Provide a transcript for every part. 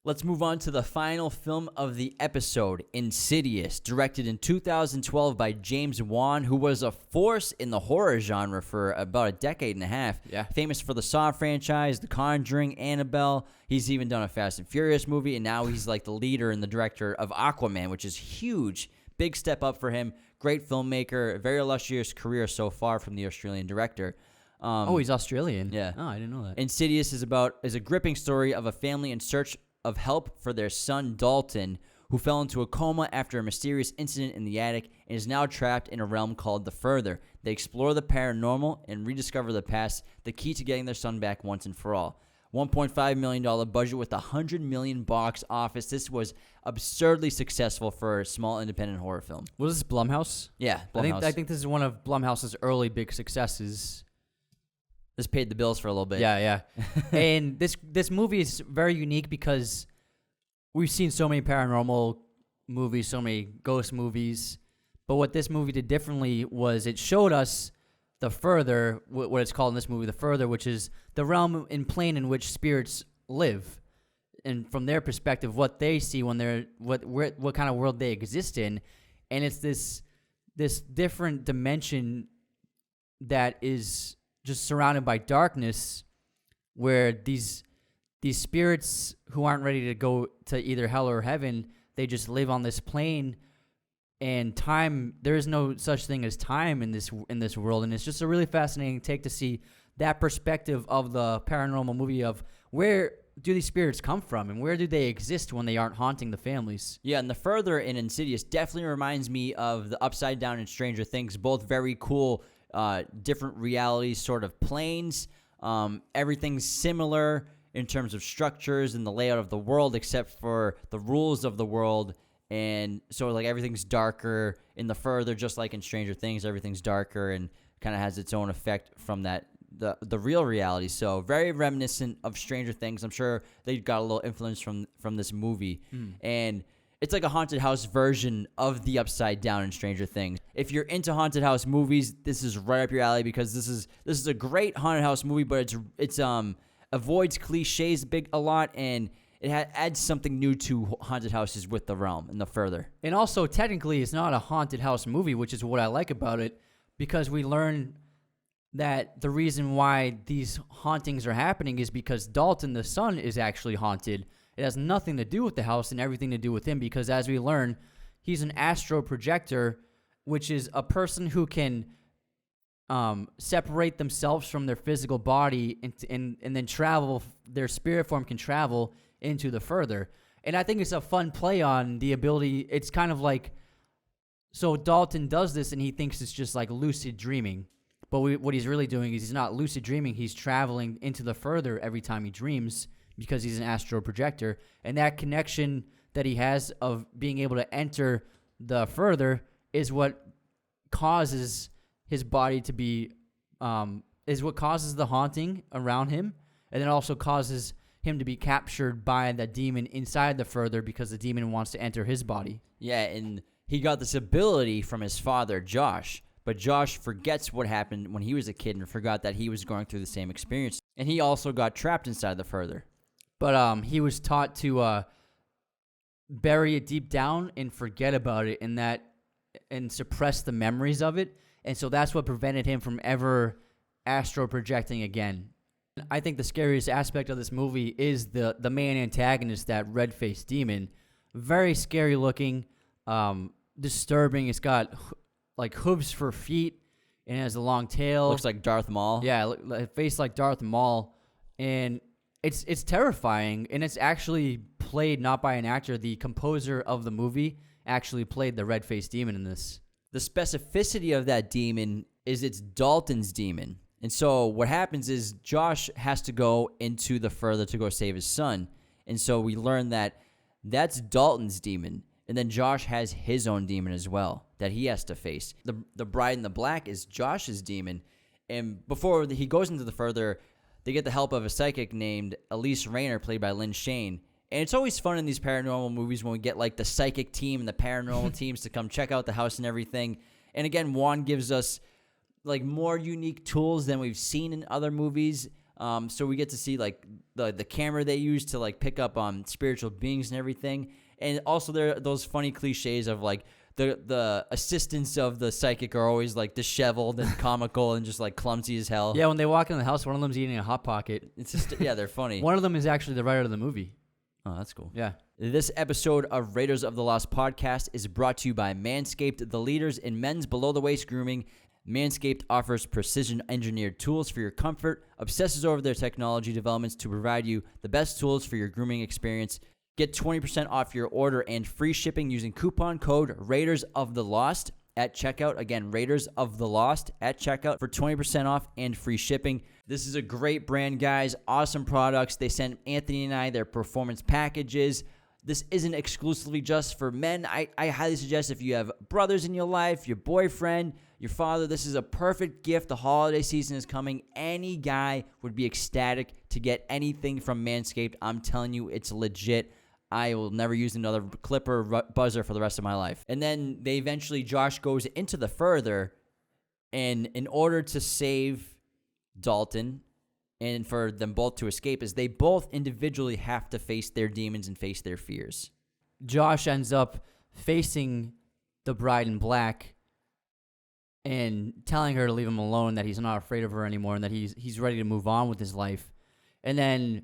Let's move on to the final film of the episode, Insidious, directed in 2012 by James Wan, who was a force in the horror genre for about a decade and a half. Yeah. Famous for the Saw franchise, The Conjuring, Annabelle. He's even done a Fast and Furious movie, and now he's like the leader and the director of Aquaman, which is huge. Big step up for him. Great filmmaker. Very illustrious career so far from the Australian director. He's Australian. Yeah. Oh, I didn't know that. Insidious is a gripping story of a family in search of help for their son Dalton, who fell into a coma after a mysterious incident in the attic and is now trapped in a realm called the Further. They explore the paranormal and rediscover the past, the key to getting their son back once and for all. $1.5 million budget with $100 million box office. This was absurdly successful for a small independent horror film. Was this Blumhouse? Yeah, Blumhouse. I think this is one of Blumhouse's early big successes. This paid the bills for a little bit. Yeah. And this movie is very unique because we've seen so many paranormal movies, so many ghost movies. But what this movie did differently was it showed us the Further, what it's called in this movie, the Further, which is the realm and plane in which spirits live. And from their perspective, what they see when they're, what kind of world they exist in. And it's this different dimension that is just surrounded by darkness, where these spirits who aren't ready to go to either hell or heaven, they just live on this plane, and time, there is no such thing as time in this world. And it's just a really fascinating take to see that perspective of the paranormal movie of where do these spirits come from and where do they exist when they aren't haunting the families. Yeah, and the Further in Insidious definitely reminds me of the Upside Down and Stranger Things, both very cool different realities, sort of planes. Everything's similar in terms of structures and the layout of the world, except for the rules of the world. And so, like, everything's darker in the Further, just like in Stranger Things. Everything's darker and kind of has its own effect from that the real reality. So very reminiscent of Stranger Things. I'm sure they got a little influence from this movie. And it's like a haunted house version of the Upside Down in Stranger Things. If you're into haunted house movies, this is right up your alley, because this is a great haunted house movie, but it's avoids cliches a lot, and it adds something new to haunted houses with the realm and the Further. And also, technically, it's not a haunted house movie, which is what I like about it, because we learn that the reason why these hauntings are happening is because Dalton, the son, is actually haunted. It has nothing to do with the house and everything to do with him, because as we learn, he's an Astro Projector, which is a person who can separate themselves from their physical body and then travel, their spirit form can travel into the Further. And I think it's a fun play on the ability. It's kind of like, so Dalton does this and he thinks it's just like lucid dreaming. But what he's really doing is he's not lucid dreaming. He's traveling into the Further every time he dreams, because he's an Astro Projector. And that connection that he has of being able to enter the Further is what causes his body to be, is what causes the haunting around him. And it also causes him to be captured by the demon inside the Further, because the demon wants to enter his body. Yeah, and he got this ability from his father, Josh. But Josh forgets what happened when he was a kid and forgot that he was going through the same experience. And he also got trapped inside the Further. But he was taught to bury it deep down and forget about it, and suppress the memories of it. And so that's what prevented him from ever astro projecting again. I think the scariest aspect of this movie is the main antagonist, that red-faced demon. Very scary looking, disturbing. It's got like hooves for feet, and it has a long tail. Looks like Darth Maul. Yeah, a face like Darth Maul, and it's terrifying. And it's actually played not by an actor. The composer of the movie actually played the red-faced demon in this. The specificity of that demon is it's Dalton's demon. And so what happens is Josh has to go into the Further to go save his son. And so we learn that that's Dalton's demon. And then Josh has his own demon as well that he has to face. The Bride in the Black is Josh's demon. And before he goes into the Further, they get the help of a psychic named Elise Rayner, played by Lynn Shane. And it's always fun in these paranormal movies when we get like the psychic team and the paranormal teams to come check out the house and everything. And again, Juan gives us like more unique tools than we've seen in other movies. So we get to see like the camera they use to like pick up spiritual beings and everything. And also there are those funny cliches of like the assistants of the psychic are always like disheveled and comical and just like clumsy as hell. Yeah, when they walk in the house, one of them's eating a Hot Pocket. It's just they're funny. One of them is actually the writer of the movie. Oh, that's cool. Yeah. This episode of Raiders of the Lost podcast is brought to you by Manscaped, the leaders in men's below-the-waist grooming. Manscaped offers precision-engineered tools for your comfort, obsesses over their technology developments to provide you the best tools for your grooming experience. Get 20% off your order and free shipping using coupon code Raiders of the Lost at checkout. Again, Raiders of the Lost at checkout for 20% off and free shipping. This is a great brand, guys. Awesome products. They sent Anthony and I their performance packages. This isn't exclusively just for men. I highly suggest if you have brothers in your life, your boyfriend, your father, this is a perfect gift. The holiday season is coming. Any guy would be ecstatic to get anything from Manscaped. I'm telling you, it's legit. I will never use another clipper buzzer for the rest of my life. And then Josh goes into the further, and in order to save Dalton and for them both to escape, is they both individually have to face their demons and face their fears. Josh ends up facing the bride in black and telling her to leave him alone, that he's not afraid of her anymore and that he's ready to move on with his life. And then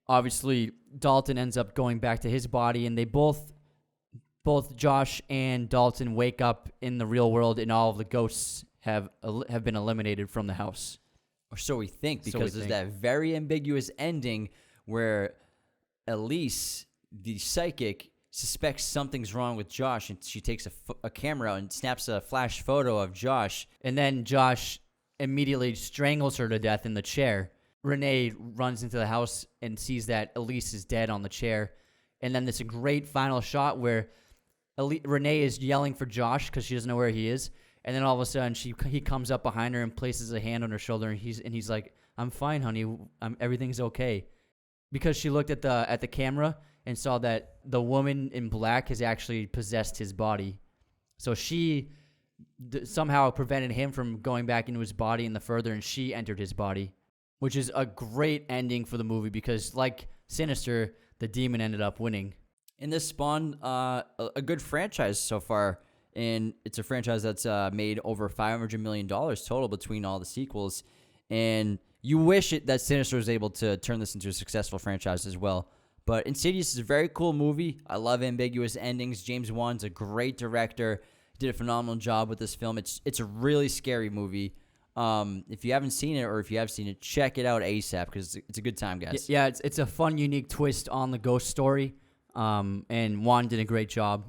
obviously Dalton ends up going back to his body, and they both Josh and Dalton wake up in the real world, and all of the ghosts have been eliminated from the house. Or so we think, because there's that very ambiguous ending where Elise, the psychic, suspects something's wrong with Josh, and she takes a camera out and snaps a flash photo of Josh. And then Josh immediately strangles her to death in the chair. Renee runs into the house and sees that Elise is dead on the chair. And then there's a great final shot where Renee is yelling for Josh because she doesn't know where he is. And then all of a sudden, he comes up behind her and places a hand on her shoulder, and he's like, "I'm fine, honey. Everything's okay," because she looked at the camera and saw that the woman in black has actually possessed his body. So she somehow prevented him from going back into his body in the further, and she entered his body, which is a great ending for the movie because, like Sinister, the demon ended up winning. And this spawned a good franchise so far. And it's a franchise that's made over $500 million total between all the sequels. And you wish that Sinister was able to turn this into a successful franchise as well. But Insidious is a very cool movie. I love ambiguous endings. James Wan's a great director. Did a phenomenal job with this film. It's a really scary movie. If you haven't seen it, or if you have seen it, check it out ASAP because it's a good time, guys. Yeah, it's a fun, unique twist on the ghost story. And Wan did a great job.